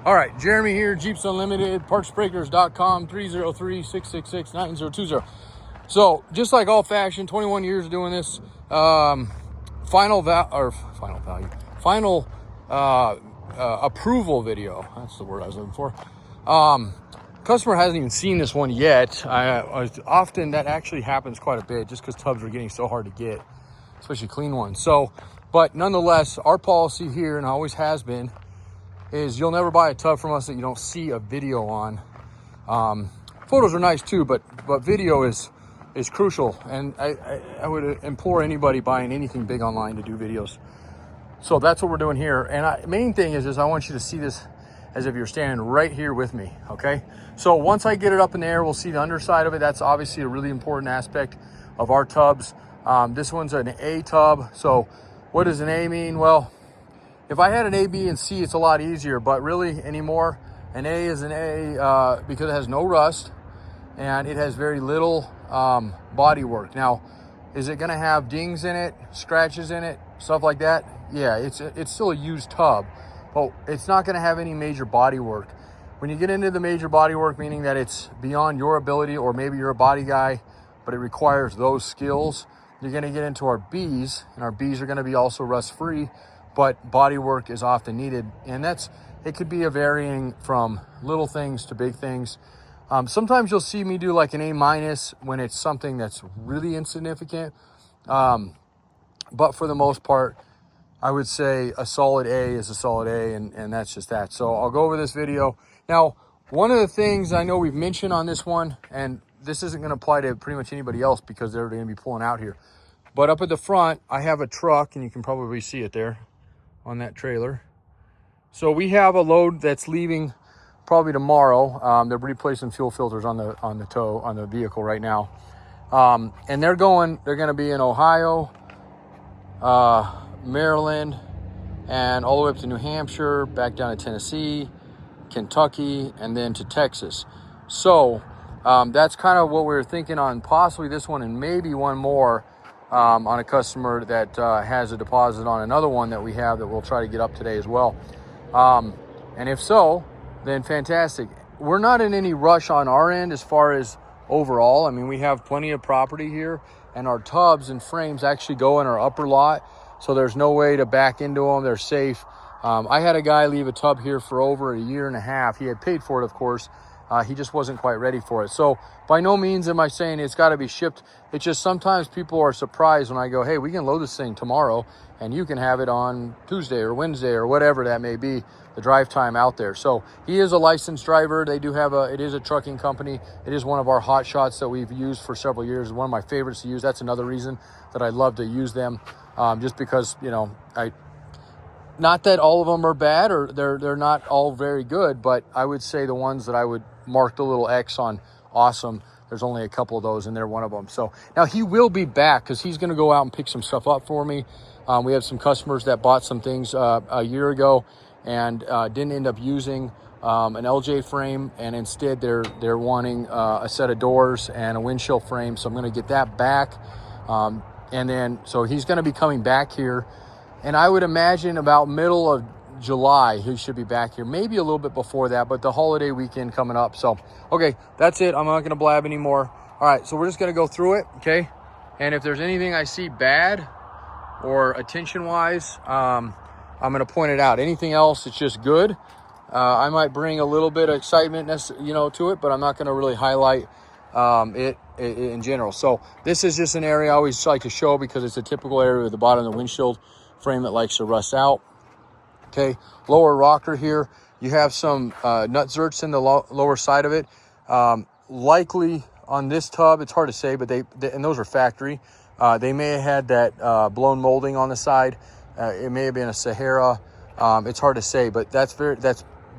All right, Jeremy here, Jeeps Unlimited, partsbreakers.com, 303-666-9020. So, just like all fashion, 21 years of doing this, final approval video. That's the word I was looking for. Customer hasn't even seen this one yet. Often that actually happens quite a bit just because tubs are getting so hard to get, especially clean ones. So, but nonetheless, our policy here, and always has been, is you'll never buy a tub from us that you don't see a video on. Photos are nice too, but video is crucial. And I would implore anybody buying anything big online to do videos. So that's what we're doing here. And main thing is I want you to see this as if you're standing right here with me, okay? So once I get it up in the air, we'll see the underside of it. That's obviously a really important aspect of our tubs. This one's an A tub. So what does an A mean? Well, if I had an A, B, and C, it's a lot easier, but really anymore, an A is an A because it has no rust and it has very little body work. Now, is it gonna have dings in it, scratches in it, stuff like that? Yeah, it's still a used tub, but it's not gonna have any major body work. When you get into the major body work, meaning that it's beyond your ability, or maybe you're a body guy, but it requires those skills, you're gonna get into our Bs, and our Bs are gonna be also rust-free, but body work is often needed. And it could be a varying from little things to big things. Sometimes you'll see me do like an A- when it's something that's really insignificant. But for the most part, I would say a solid A is a solid A, and that's just that. So I'll go over this video. Now, one of the things I know we've mentioned on this one, and this isn't gonna apply to pretty much anybody else because they're gonna be pulling out here, but up at the front, I have a truck, and you can probably see it there on that trailer. So we have a load that's leaving probably tomorrow. They're replacing fuel filters on the vehicle right now. And they're gonna be in Ohio, Maryland, and all the way up to New Hampshire, back down to Tennessee, Kentucky, and then to Texas. So that's kind of what we were thinking on possibly this one and maybe one more on a customer that has a deposit on another one that we have that we'll try to get up today as well. And if so, then fantastic. We're not in any rush on our end as far as overall. I mean, we have plenty of property here, and our tubs and frames actually go in our upper lot, so there's no way to back into them. They're safe. I had a guy leave a tub here for over a year and a half. He had paid for it, of course. He just wasn't quite ready for it. So by no means am I saying it's got to be shipped. It's just sometimes people are surprised when I go, hey, we can load this thing tomorrow and you can have it on Tuesday or Wednesday or whatever that may be, the drive time out there. So he is a licensed driver. They do have it is a trucking company. It is one of our hot shots that we've used for several years. One of my favorites to use. That's another reason that I love to use them. Just because, not that all of them are bad or they're not all very good, but I would say the ones that I would mark the little X on awesome, there's only a couple of those and they're one of them. So now he will be back because he's going to go out and pick some stuff up for me. We have some customers that bought some things a year ago and didn't end up using an LJ frame, and instead they're wanting a set of doors and a windshield frame. So I'm going to get that back. And then, so he's going to be coming back here, and I would imagine about middle of July, he should be back here, maybe a little bit before that, but the holiday weekend coming up. So, okay, that's it. I'm not going to blab anymore. All right, so we're just going to go through it, okay? And if there's anything I see bad or attention-wise, I'm going to point it out. Anything else, it's just good. I might bring a little bit of excitement, to it, but I'm not going to really highlight it in general. So this is just an area I always like to show because it's a typical area at the bottom of the windshield frame that likes to rust out. Okay, lower rocker here, you have some nut zerts in the lower side of it. Likely on this tub, it's hard to say, but and those are factory. They may have had that blown molding on the side. It may have been a Sahara. It's hard to say, but that's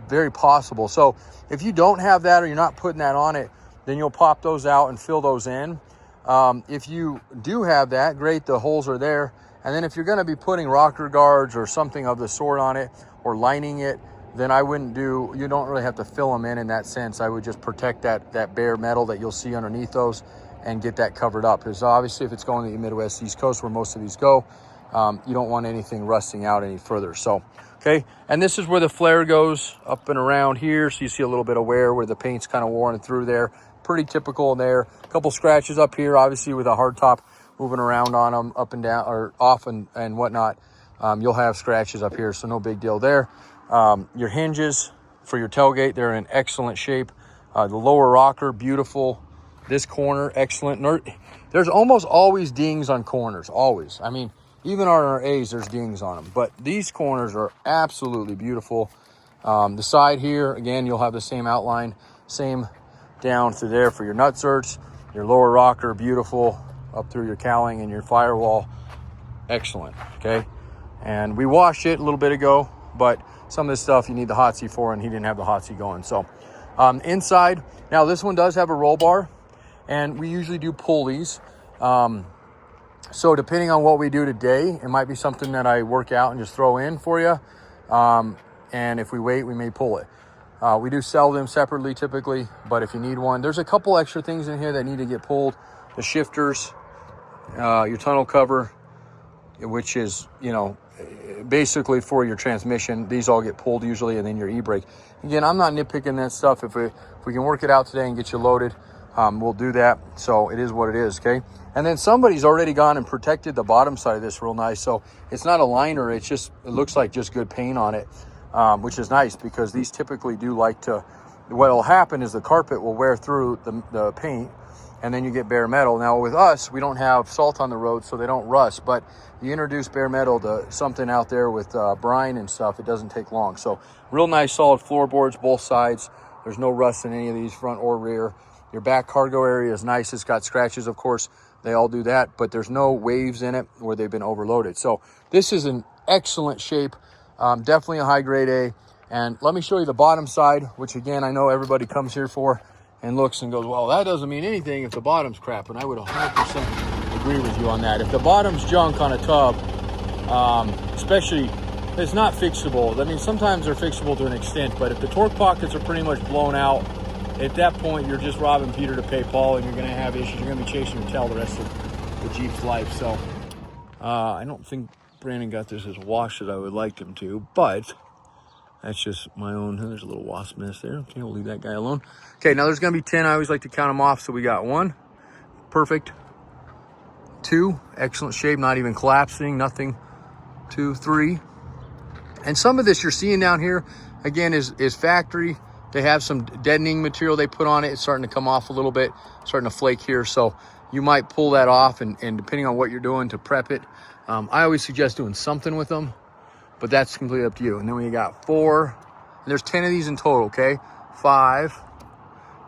very possible. So if you don't have that or you're not putting that on it, then you'll pop those out and fill those in. If you do have that, great, the holes are there. And then if you're going to be putting rocker guards or something of the sort on it or lining it, then you don't really have to fill them in that sense. I would just protect that bare metal that you'll see underneath those and get that covered up. Because obviously if it's going to the Midwest, East Coast, where most of these go, You don't want anything rusting out any further. So, okay. And this is where the flare goes up and around here. So you see a little bit of wear where the paint's kind of worn through there. Pretty typical there. A couple scratches up here, obviously with a hard top moving around on them up and down or off and whatnot. You'll have scratches up here, so no big deal there. Your hinges for your tailgate, they're in excellent shape. The lower rocker, beautiful. This corner, excellent. There's almost always dings on corners, always. I mean, even on our A's, there's dings on them. But these corners are absolutely beautiful. The side here, again, you'll have the same outline, same down through there for your nut certs. Your lower rocker, beautiful. Up through your cowling and your firewall, excellent, okay? And we washed it a little bit ago, but some of this stuff you need the hot seat for, and he didn't have the hot seat going. So inside, now this one does have a roll bar, and we usually do pulleys. So depending on what we do today, it might be something that I work out and just throw in for you. And if we wait, we may pull it. We do sell them separately typically, but if you need one, there's a couple extra things in here that need to get pulled. The shifters, your tunnel cover, which is, you know, basically for your transmission. These all get pulled usually, and then your e-brake. Again, I'm not nitpicking that stuff. If we can work it out today and get you loaded, we'll do that. So it is what it is, okay? And then somebody's already gone and protected the bottom side of this real nice. So it's not a liner. It's just, it looks like just good paint on it, which is nice because these typically do like to, what will happen is the carpet will wear through the paint, and then you get bare metal. Now with us, we don't have salt on the road, so they don't rust, but you introduce bare metal to something out there with brine and stuff, it doesn't take long. So real nice solid floorboards, both sides. There's no rust in any of these, front or rear. Your back cargo area is nice. It's got scratches, of course. They all do that, but there's no waves in it where they've been overloaded. So this is in excellent shape, definitely a high grade A. And let me show you the bottom side, which again, I know everybody comes here for and looks and goes, well, that doesn't mean anything if the bottom's crap. And I would 100% agree with you on that. If the bottom's junk on a tub, especially, it's not fixable. I mean, sometimes they're fixable to an extent, but if the torque pockets are pretty much blown out, at that point, you're just robbing Peter to pay Paul, and you're going to have issues. You're going to be chasing your tail the rest of the Jeep's life. So I don't think Brandon got this as washed as I would like him to, but that's just my own. There's a little wasp nest there. Okay, we'll leave that guy alone. Okay, now there's going to be 10. I always like to count them off. So we got 1, perfect. 2, excellent shape, not even collapsing, nothing. 2, 3. And some of this you're seeing down here, again, is factory. They have some deadening material they put on it. It's starting to come off a little bit, starting to flake here. So you might pull that off, and depending on what you're doing to prep it, I always suggest doing something with them, but that's completely up to you. And then we got 4, and there's 10 of these in total, okay? 5,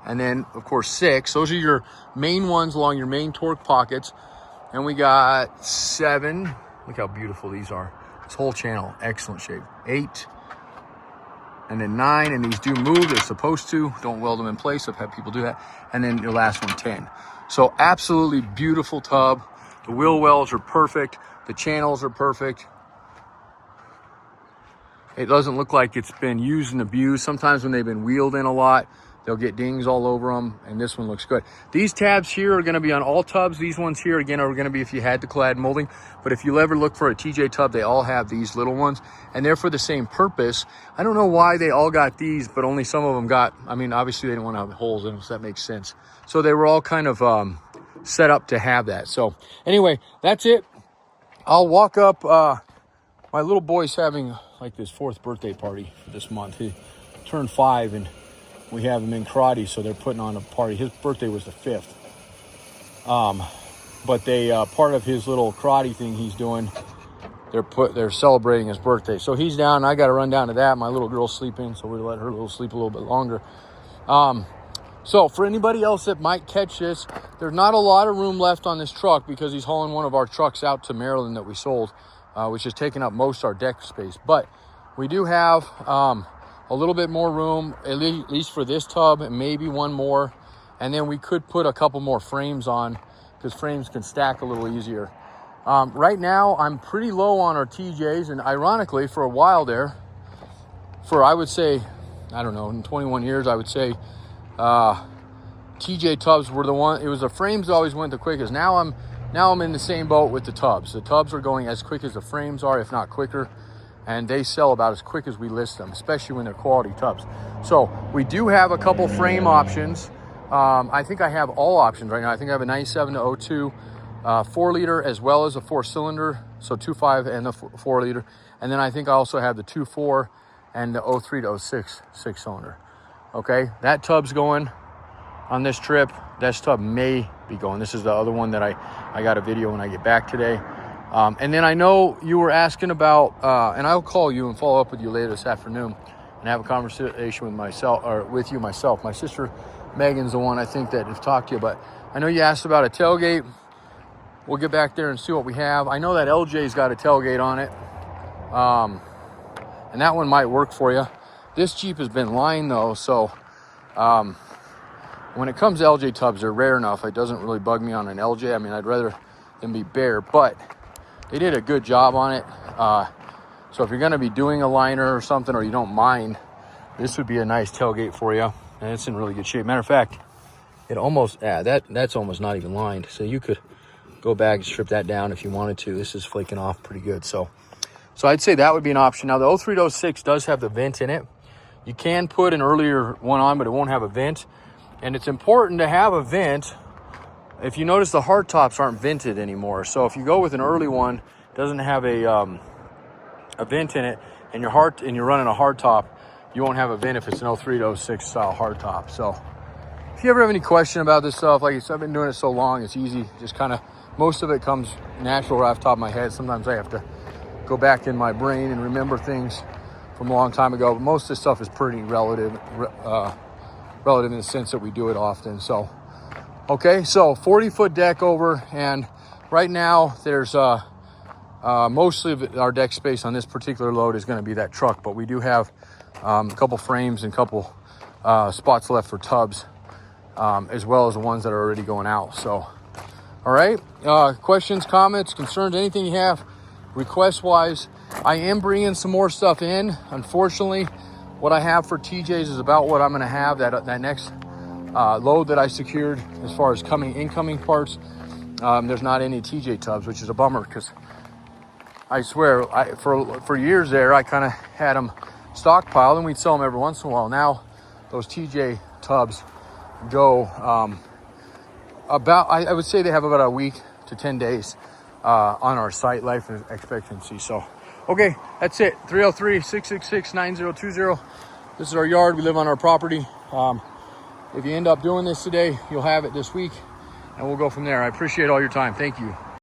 and then of course 6. Those are your main ones along your main torque pockets. And we got 7. Look how beautiful these are. This whole channel, excellent shape. 8, and then 9, and these do move. They're supposed to. Don't weld them in place. I've had people do that. And then your last one, 10. So absolutely beautiful tub. The wheel wells are perfect. The channels are perfect. It doesn't look like it's been used and abused. Sometimes when they've been wheeled in a lot, they'll get dings all over them, and this one looks good. These tabs here are going to be on all tubs. These ones here, again, are going to be if you had the clad molding. But if you ever look for a TJ tub, they all have these little ones, and they're for the same purpose. I don't know why they all got these, but only some of them got, I mean, obviously they didn't want to have holes in them, so that makes sense. So they were all kind of set up to have that. So anyway, that's it. I'll walk up. My little boy's having like this 4th birthday party for this month. He turned 5, and we have him in karate, so they're putting on a party. His birthday was the 5th. But they part of his little karate thing he's doing, they're celebrating his birthday. So he's down, I got to run down to that. My little girl's sleeping, so we're let her sleep a little bit longer. So for anybody else that might catch this, there's not a lot of room left on this truck because he's hauling one of our trucks out to Maryland that we sold, which is taking up most of our deck space. But we do have a little bit more room, at least for this tub, and maybe one more. And then we could put a couple more frames on because frames can stack a little easier. Right now, I'm pretty low on our TJs. And ironically, for a while there, for I would say, I don't know, in 21 years, I would say TJ tubs were the one. It was the frames that always went the quickest. Now I'm Now I'm in the same boat with the tubs. The tubs are going as quick as the frames are, if not quicker, and they sell about as quick as we list them, especially when they're quality tubs. So we do have a couple frame options. I think I have all options right now. I think I have a 97 to 02 4 liter as well as a 4-cylinder, so 2.5 and the 4 liter. And then I think I also have the 2.4 and the 03 to 06 6-cylinder. Okay, that tub's going on this trip. This tub may be going. This is the other one that I got a video when I get back today. And then I know you were asking about, and I'll call you and follow up with you later this afternoon and have a conversation with myself, or with you myself. My sister Megan's the one I think that has talked to you, but I know you asked about a tailgate. We'll get back there and see what we have. I know that LJ's got a tailgate on it, and that one might work for you. This Jeep has been lined though, so when it comes to LJ tubs, they're rare enough. It doesn't really bug me on an LJ. I mean, I'd rather them be bare, but they did a good job on it. So if you're gonna be doing a liner or something, or you don't mind, this would be a nice tailgate for you. And it's in really good shape. Matter of fact, it almost, that's almost not even lined. So you could go back and strip that down if you wanted to. This is flaking off pretty good. So I'd say that would be an option. Now the 03 to 06 does have the vent in it. You can put an earlier one on, but it won't have a vent. And it's important to have a vent. If you notice, the hard tops aren't vented anymore. So if you go with an early one, it doesn't have a vent in it, and you're running a hard top, you won't have a vent if it's an 03 to 06 style hard top. So if you ever have any question about this stuff, like I said, I've been doing it so long, it's easy. Just kind of, most of it comes natural right off the top of my head. Sometimes I have to go back in my brain and remember things from a long time ago. But most of this stuff is pretty relative in the sense that we do it often. So, okay, so 40-foot deck over, and right now there's mostly of our deck space on this particular load is going to be that truck, but we do have a couple frames and a couple spots left for tubs, as well as the ones that are already going out. So, all right, questions, comments, concerns, anything you have, request-wise. I am bringing some more stuff in. Unfortunately, what I have for TJ's is about what I'm going to have, that next load that I secured as far as incoming parts. There's not any TJ tubs, which is a bummer, because I swear, for years there, I kind of had them stockpiled, and we'd sell them every once in a while. Now, those TJ tubs go I would say they have about a week to 10 days on our site life expectancy. So, okay, that's it. 303-666-9020. This is our yard. We live on our property. If you end up doing this today, you'll have it this week, and we'll go from there. I appreciate all your time. Thank you.